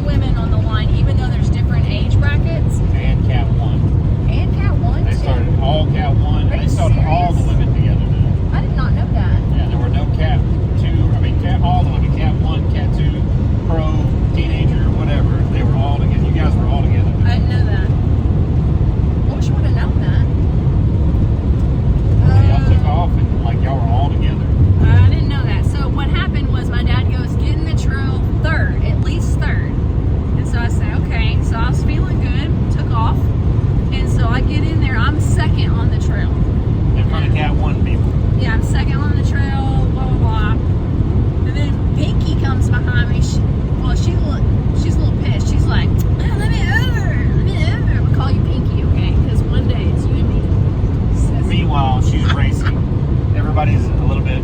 women on the line, even though there's different age brackets. And Cat 1. And Cat 1, They too. started all Cat 1. Are They you started all the serious? women together now. I did not know that. Yeah, there were no Cat 2. I mean, all the women. Cat 1, Cat 2, Pro, Teenager, whatever. They were all together. You guys were all together. I didn't know that. I wish I would have known that. Y'all took off and like y'all were all together. I didn't know that. So what happened was my dad goes, get in the trail third, at least third. And so I say, okay. So I was feeling good, took off. And so I get in there, I'm second on the trail. In front of Cat 1 people. Yeah, I'm second on the trail, blah, blah, blah. And then Pinky comes behind me. She's a little pissed. She's like, let me over. We'll call you Pinky, okay? Because one day it's you and me. Meanwhile, she's racing. Everybody's a little bit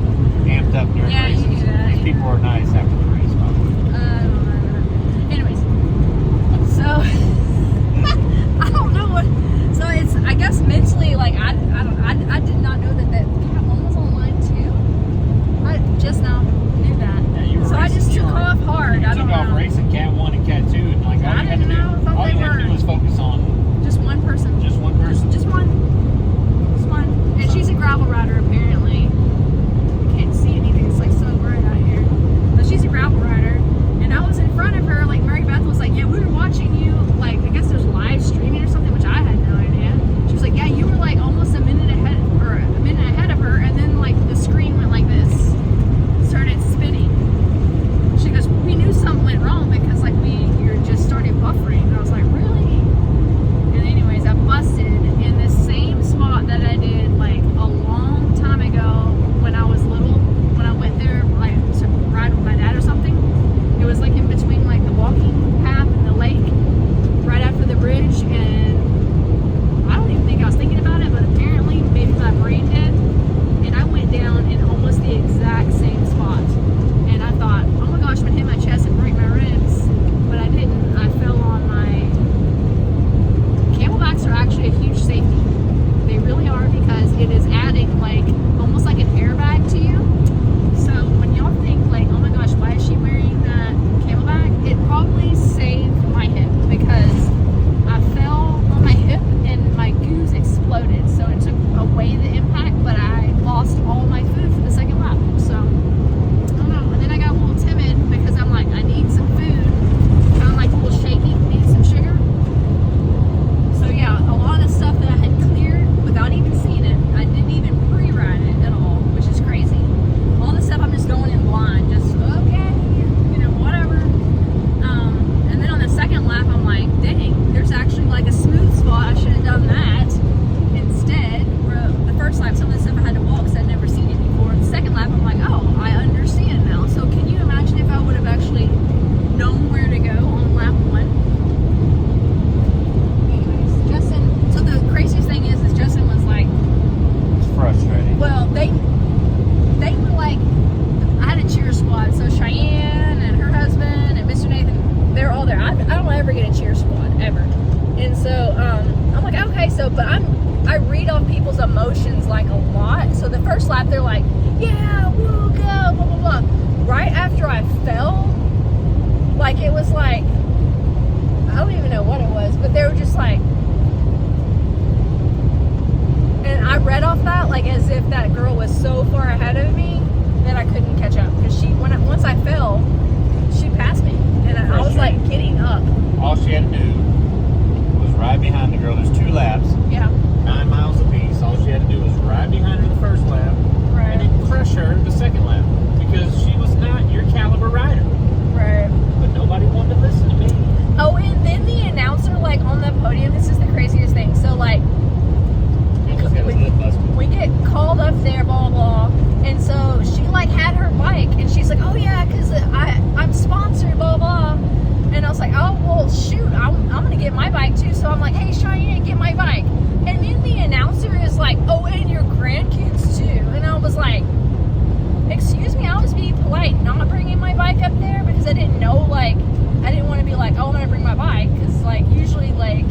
amped up during Yeah, races. you do that. These people are nice after the race, by the way. Anyways, so I don't know what. So it's, I guess mentally, like I did not know that Cat 1 was online too. I just now knew that. Yeah, you were so racing, I just took off hard. You I don't took off know. racing Cat 1 and Cat 2, and like all I you had to didn't know. I thought all they you had to were do was focus on just one person. just one person. Just one. Just one. And she's a gravel rider apparently. You can't see anything. It's like so bright out here. But she's a gravel rider. And I was in front of her, like Mary Beth was like, yeah, we were watching you, like, I guess there's live streaming or something, which I had no idea. She was like, yeah, you were like almost a minute ahead of her, and then like the screen went like this. Started spinning. She goes, we knew something went wrong because like you just started buffering. And I was like, really? And anyways, I busted in the same spot that I did like a long time ago when I was little, when I went there like to ride with my dad or something. It was like in between like the walking path and the lake, right after the bridge, and I don't even think I was thinking about it, but apparently maybe my brain did, and I went down in almost the exact same spot, and I thought, oh my gosh, I'm gonna hit my chest and break my ribs, but I didn't. I fell on my. Camelbacks are actually a huge safety. They really are, because it is adding like almost like an airbag to you. So when y'all think like, oh my gosh, why is she wearing that camelback? It probably saved my hip because I fell on my hip and my goose exploded. So it took away the impact, but I lost all my food for the second lap. So I don't know. And then I got a little timid because I'm like, I need some food. Kind of like a little shaky, need some sugar. So yeah, a lot of the stuff that I had cleared without even seeing it, I didn't even pre-ride it at all, which is crazy. All this stuff I'm just going in blind, just okay, whatever. And then on the second lap, I'm like, dang, there's actually like a smooth spot. I should have done that instead. The first lap, some of the stuff I had to walk because I'd never seen it before. The second lap, I'm like, oh, I understand now. So can you imagine if I would have actually known where to go on lap 1? Anyways, Justin. So the craziest thing is Justin was like, It's frustrating. well, they were like, I had a cheer squad, so Cheyenne and her husband and Mr. Nathan, they're all there. I don't ever get a cheer squad, ever. And so I'm like, okay, so, but I read off people's emotions like a lot. So the first lap, they're like, yeah, woo, go, blah, blah, blah. Right after I fell, like it was like, I don't even know what it was, but they were just like, and I read off that like as if that girl was so far ahead of me that I couldn't catch up, because once I fell, she passed me, and I was like getting up. All she had to do was ride behind the girl. There's 2 laps, Yeah. 9 miles apiece. All she had to do was ride behind her the first lap, Right. and then crush her the second lap, because she was not your caliber rider. Right. But nobody wanted to listen to me. Oh, and then the announcer, like on the podium, this is the craziest thing. So like, He just got his lip busted. we get called up there, blah, blah, and so she like had her bike, and she's like, oh yeah, because I'm sponsored, blah, blah. And I was like, oh, well, shoot, I'm going to get my bike too. So I'm like, hey, Cheyenne, get my bike. And then the announcer is like, oh, and your grandkids too. And I was like, excuse me, I was being polite, not bringing my bike up there, because I didn't know, like, I didn't want to be like, oh, I'm going to bring my bike. Because, like, usually, like,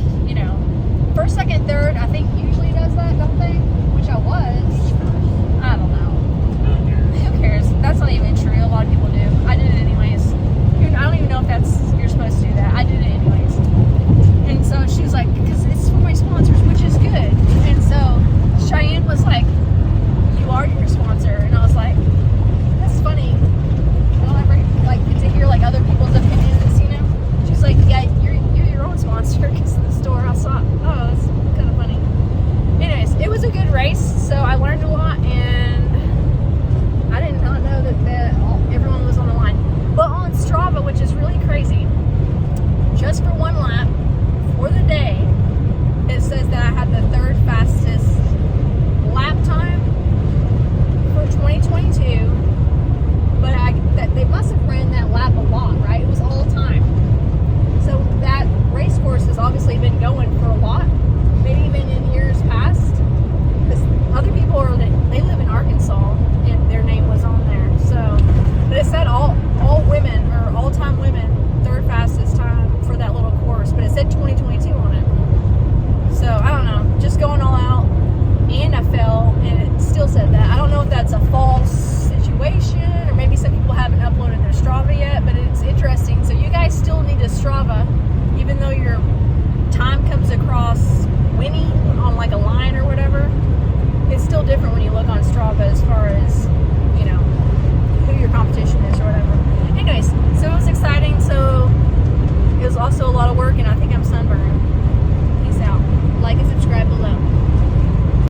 first, second, third, I think usually does that, don't they? Which I was. I don't know. Who cares? That's not even true. A lot of people do. I did it anyways. I don't even know if that's